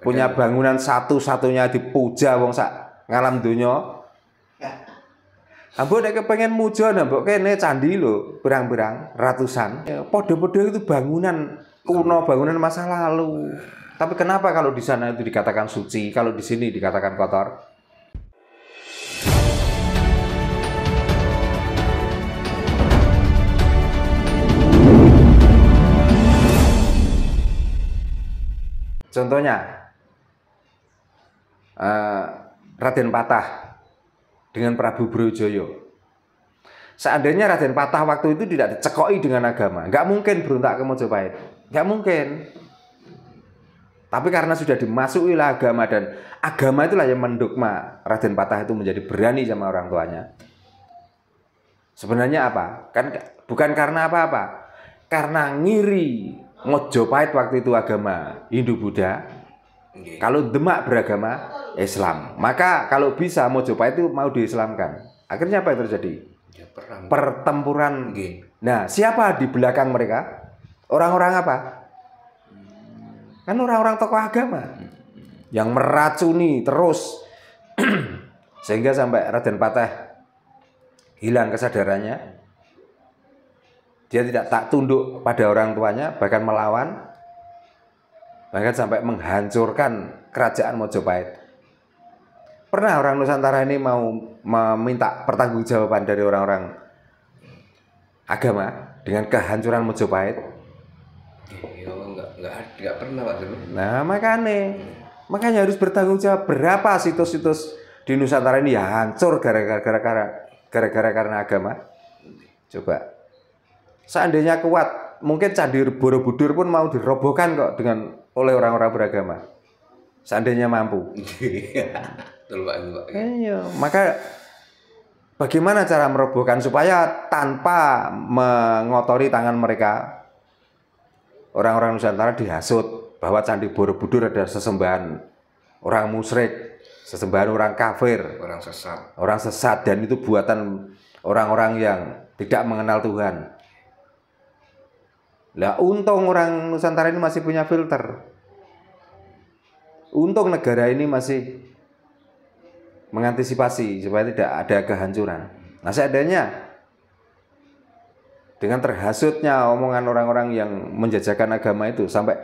punya bangunan satu-satunya dipuja wong sak ngalam donya. Ambok nek kepengen muja mbok kene candi lho, berang-berang ratusan. Padha-padha itu bangunan kuno, bangunan masa lalu. Tapi kenapa kalau di sana itu dikatakan suci, kalau di sini dikatakan kotor? Contohnya, Raden Patah dengan Prabu Brawijaya. Seandainya Raden Patah waktu itu tidak dicekoki dengan agama, nggak mungkin berontak ke Mojopahit, nggak mungkin. Tapi karena sudah dimasuki agama dan agama itulah yang mendogma Raden Patah itu menjadi berani sama orang tuanya. Sebenarnya apa? Kan bukan karena apa-apa, karena ngiri Mojopahit waktu itu agama Hindu-Buddha. Kalau Demak beragama Islam, maka kalau bisa Mojopahit itu mau diislamkan. Akhirnya apa yang terjadi? Ya, pertempuran. Nah, siapa di belakang mereka? Orang-orang apa? Kan orang-orang tokoh agama yang meracuni terus sehingga sampai Raden Patah hilang kesadarannya. Dia tidak tak tunduk pada orang tuanya, bahkan melawan. Bahkan sampai menghancurkan kerajaan Mojopahit. Pernah orang Nusantara ini mau meminta pertanggungjawaban dari orang-orang agama dengan kehancuran Mojopahit? Enggak pernah, Pak. Nah, makanya harus bertanggung jawab. Berapa situs-situs di Nusantara ini ya hancur gara-gara karena agama? Coba. Seandainya kuat, mungkin Candi Borobudur pun mau dirobohkan kok oleh orang-orang beragama. Seandainya mampu. Betul, Pak. Iya, maka bagaimana cara merobohkan supaya tanpa mengotori tangan mereka? Orang-orang Nusantara dihasut bahwa Candi Borobudur adalah sesembahan orang musyrik, sesembahan orang kafir, orang sesat, dan itu buatan orang-orang yang tidak mengenal Tuhan. Lah, untung orang Nusantara ini masih punya filter. Untung negara ini masih mengantisipasi supaya tidak ada kehancuran. Nah, seandainya dengan terhasutnya omongan orang-orang yang menjajakan agama itu sampai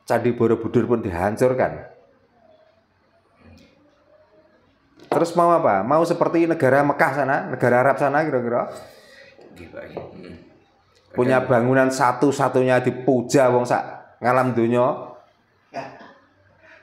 Candi Borobudur pun dihancurkan. Terus mau apa? Mau seperti negara Mekah sana, negara Arab sana kira-kira? Punya bangunan satu-satunya dipuja wong sak ngalam donya.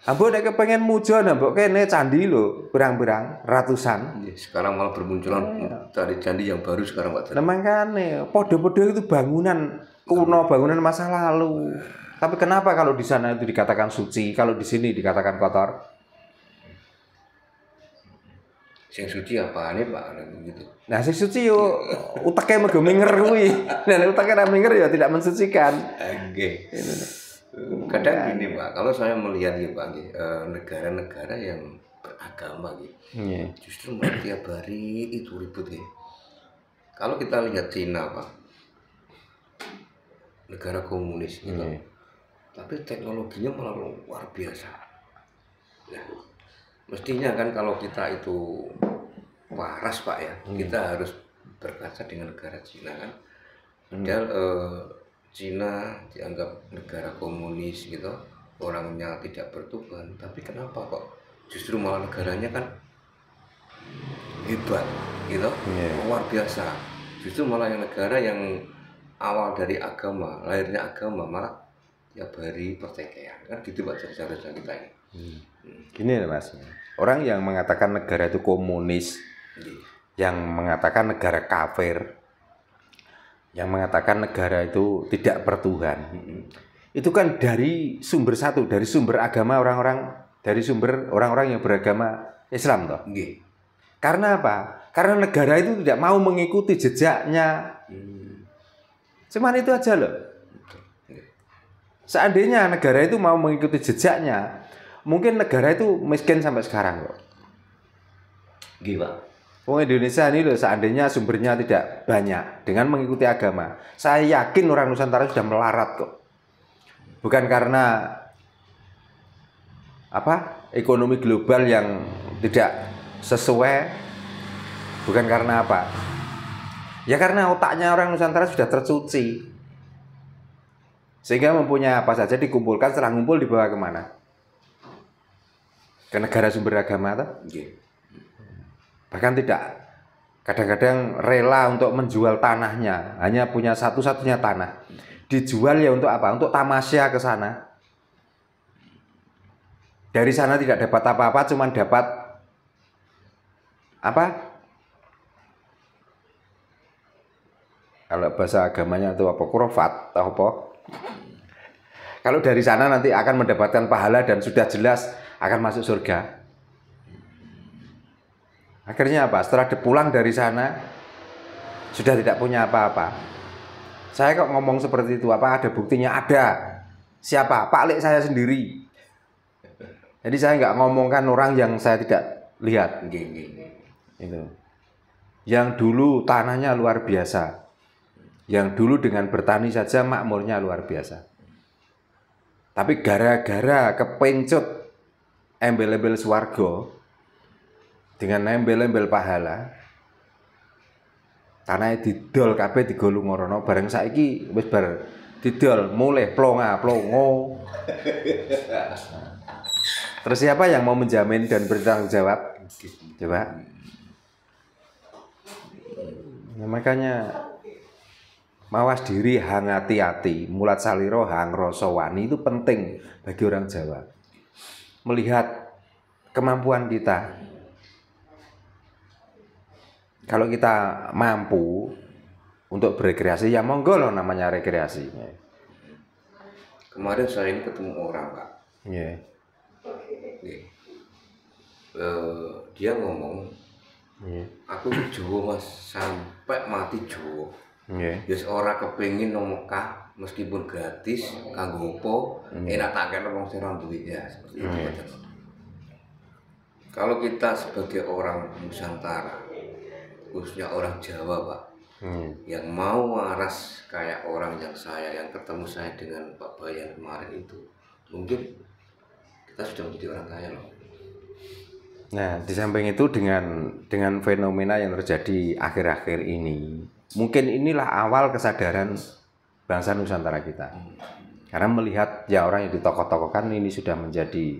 Ambok nek kepengen muja mbok kene candi lho, berang-berang ratusan. Sekarang malah bermunculan dari candi yang baru sekarang, Pak. Nah, makanya padha-padha itu bangunan kuno, bangunan masa lalu. Tapi kenapa kalau di sana itu dikatakan suci, kalau di sini dikatakan kotor? Sing suci apane, Pak? Gitu. Nah, sing suci yo uteke mego minger kuwi. Nah, uteke ra minger ya tidak mensucikan. Nggih. Kadang gini, Pak, kalau saya melihat ya, Pak, negara-negara yang beragama gitu. Justru malah tiap hari itu ribut ya. Kalau kita lihat Cina, Pak, negara komunis gitu. Tapi teknologinya malah luar biasa. Nah, mestinya kan kalau kita itu waras, Pak ya, kita harus berkaca dengan negara Cina kan. Padahal Cina dianggap negara komunis gitu, orangnya tidak bertuhan. Tapi kenapa kok justru malah negaranya kan hebat gitu, luar biasa. Justru malah yang negara yang awal dari agama, lahirnya agama, malah tiap hari pertikaian kan gitu, Pak, cara kita ini. Gini Mas, orang yang mengatakan negara itu komunis, yang mengatakan negara kafir, yang mengatakan negara itu tidak bertuhan, itu kan dari sumber satu, dari sumber agama dari sumber orang-orang yang beragama Islam toh. Karena apa? Karena negara itu tidak mau mengikuti jejaknya. Cuman itu aja loh. Seandainya negara itu mau mengikuti jejaknya, mungkin negara itu miskin sampai sekarang kok. Gila. Wong Indonesia ini loh, seandainya sumbernya tidak banyak dengan mengikuti agama, saya yakin orang Nusantara sudah melarat kok. Bukan karena ekonomi global yang tidak sesuai, bukan karena apa? Ya karena otaknya orang Nusantara sudah tercuci, sehingga mempunyai apa saja dikumpulkan, setelah ngumpul dibawa kemana? Ke negara sumber agama atau? Bahkan tidak, kadang-kadang rela untuk menjual tanahnya, hanya punya satu-satunya tanah, dijual ya untuk apa? Untuk tamasya ke sana. Dari sana tidak dapat apa-apa, cuman dapat apa? Kalau bahasa agamanya itu apa? Kurofat atau apa? Kalau dari sana nanti akan mendapatkan pahala dan sudah jelas akan masuk surga. Akhirnya apa? Setelah pulang dari sana sudah tidak punya apa-apa. Saya kok ngomong seperti itu, apa ada buktinya? Ada. Siapa? Pak Lek saya sendiri. Jadi saya nggak ngomongkan orang yang saya tidak lihat. Itu. Yang dulu tanahnya luar biasa. Yang dulu dengan bertani saja makmurnya luar biasa. Tapi gara-gara kepencut embel-embel swarga dengan embel-embel pahala, tanahnya didol kabeh digolong ngorono, bareng saiki wis bar didol mulih plonga-plongo. Terus siapa yang mau menjamin dan bertanggung jawab? Coba. Nah, makanya mawas diri hang hati-hati, mulat saliro hang rasa wani itu penting bagi orang Jawa. Melihat kemampuan kita. Kalau kita mampu untuk berekreasi, ya monggo loh namanya rekreasi. Kemarin saya ini ketemu orang, Pak. Yeah. Dia ngomong, aku di Jawa Mas, sampai mati Jawa. Yes, ora kepengin nang Mekah meskipun gratis, kanggo opo, enak tak kene wong sing ora duwe ya, seperti itu. Kalau kita sebagai orang Nusantara, khususnya orang Jawa, Pak, yang mau waras kayak orang yang saya, yang ketemu saya dengan Pak Bayan kemarin itu, mungkin kita sudah menjadi orang kaya loh. Nah, di samping itu dengan fenomena yang terjadi akhir-akhir ini, mungkin inilah awal kesadaran bangsa Nusantara kita. Karena melihat ya orang yang ditokoh-tokohkan ini sudah menjadi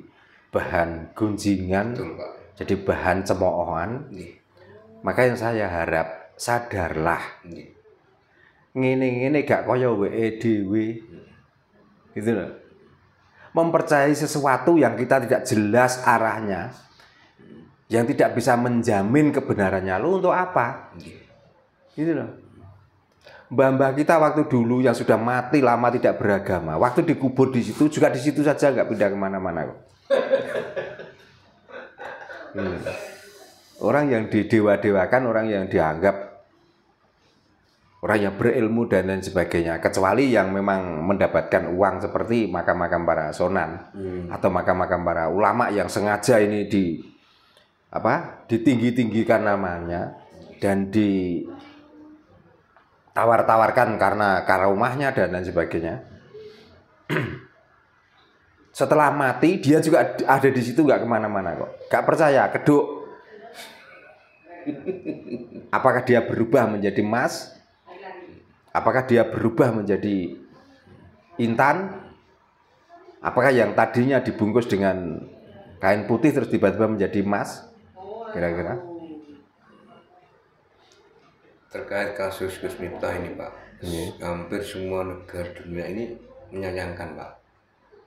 bahan gunjingan, betul, Pak, jadi bahan cemoohan. Maka yang saya harap sadarlah. Ngene-ngene gak kaya weke dhewe. Gitu loh. Mempercayai sesuatu yang kita tidak jelas arahnya, yang tidak bisa menjamin kebenarannya, lu untuk apa? Gitu loh. Mbah-mbah kita waktu dulu yang sudah mati lama tidak beragama, waktu dikubur di situ juga di situ saja, nggak pindah kemana-mana kok. Orang yang didewa-dewakan, orang yang dianggap orang yang berilmu dan lain sebagainya, kecuali yang memang mendapatkan uang seperti makam-makam para sonan atau makam-makam para ulama yang sengaja ini ditinggi-tinggikan namanya dan ditawar-tawarkan karena karomahnya dan lain sebagainya. Setelah mati dia juga ada di situ, nggak kemana-mana kok. Nggak percaya, keduk. Apakah dia berubah menjadi emas? Apakah dia berubah menjadi intan? Apakah yang tadinya dibungkus dengan kain putih terus tiba-tiba menjadi emas? Kira-kira? Terkait kasus Gus Miftah ini, Pak, hampir semua negara dunia ini menyayangkan, Pak.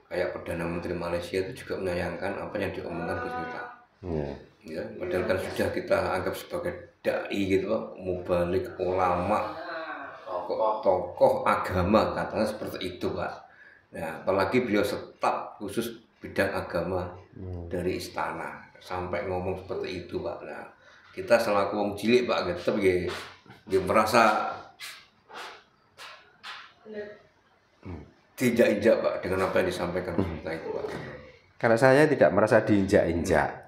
Kayak Perdana Menteri Malaysia itu juga menyayangkan apa yang diomongkan Gus Miftah. Ya, padahal kan sudah kita anggap sebagai dai gitu, Pak, mubalik, ulama, tokoh agama, katanya seperti itu, Pak. Nah, apalagi beliau staf khusus bidang agama dari istana sampai ngomong seperti itu, Pak. Nah, kita selaku wong cilik, Pak, tetap dia merasa diinjak-injak, Pak, dengan apa yang disampaikan kita itu, Pak. Karena saya tidak merasa diinjak-injak.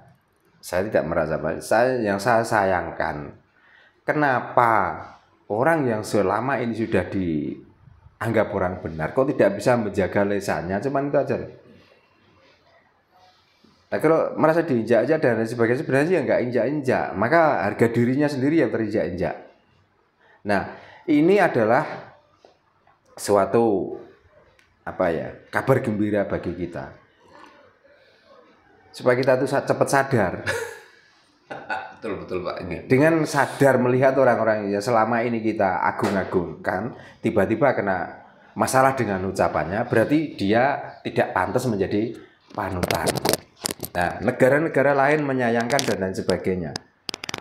Saya tidak merasa, Pak. Yang saya sayangkan, kenapa orang yang selama ini sudah dianggap orang benar kok tidak bisa menjaga lisannya, cuman itu aja. Nah, kalau merasa diinjak-injak dan lain sebagainya, sebenarnya ya nggak injak-injak, maka harga dirinya sendiri yang terinjak-injak. Nah, ini adalah suatu kabar gembira bagi kita, supaya kita tuh cepat sadar. Betul Pak. Dengan sadar melihat orang-orang yang selama ini kita agung-agungkan, tiba-tiba kena masalah dengan ucapannya, berarti dia tidak pantas menjadi panutan. Nah, negara-negara lain menyayangkan dan lain sebagainya.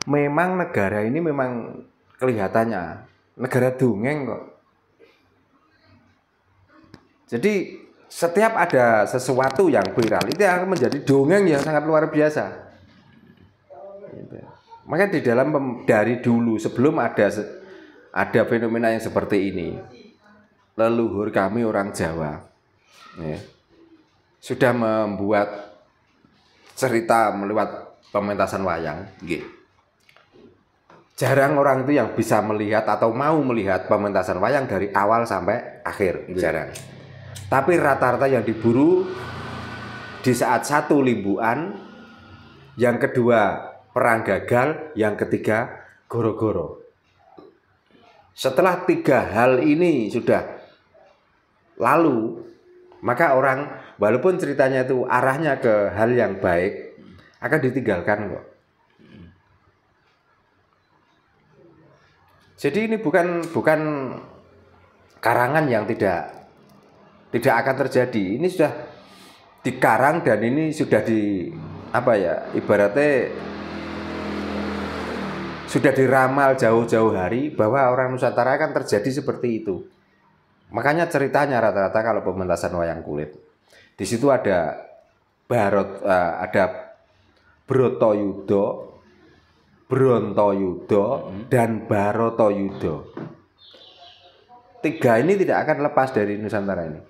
Memang negara ini memang kelihatannya negara dongeng kok. Jadi setiap ada sesuatu yang viral itu akan menjadi dongeng yang sangat luar biasa. Makanya dari dulu sebelum ada fenomena yang seperti ini, leluhur kami orang Jawa sudah membuat cerita melewat pementasan wayang. Jarang orang itu yang bisa melihat atau mau melihat pementasan wayang dari awal sampai akhir, jarang. Tapi rata-rata yang diburu di saat satu limbuan, yang kedua perang gagal, yang ketiga goro-goro. Setelah 3 hal ini sudah lalu, maka orang walaupun ceritanya itu arahnya ke hal yang baik, akan ditinggalkan kok. Jadi ini bukan karangan yang tidak akan terjadi. Ini sudah dikarang dan ini sudah ibaratnya sudah diramal jauh-jauh hari bahwa orang Nusantara akan terjadi seperti itu. Makanya ceritanya rata-rata kalau pementasan wayang kulit, di situ ada Bratayuda, Brontayuda, dan Baratayuda. 3 ini tidak akan lepas dari Nusantara ini.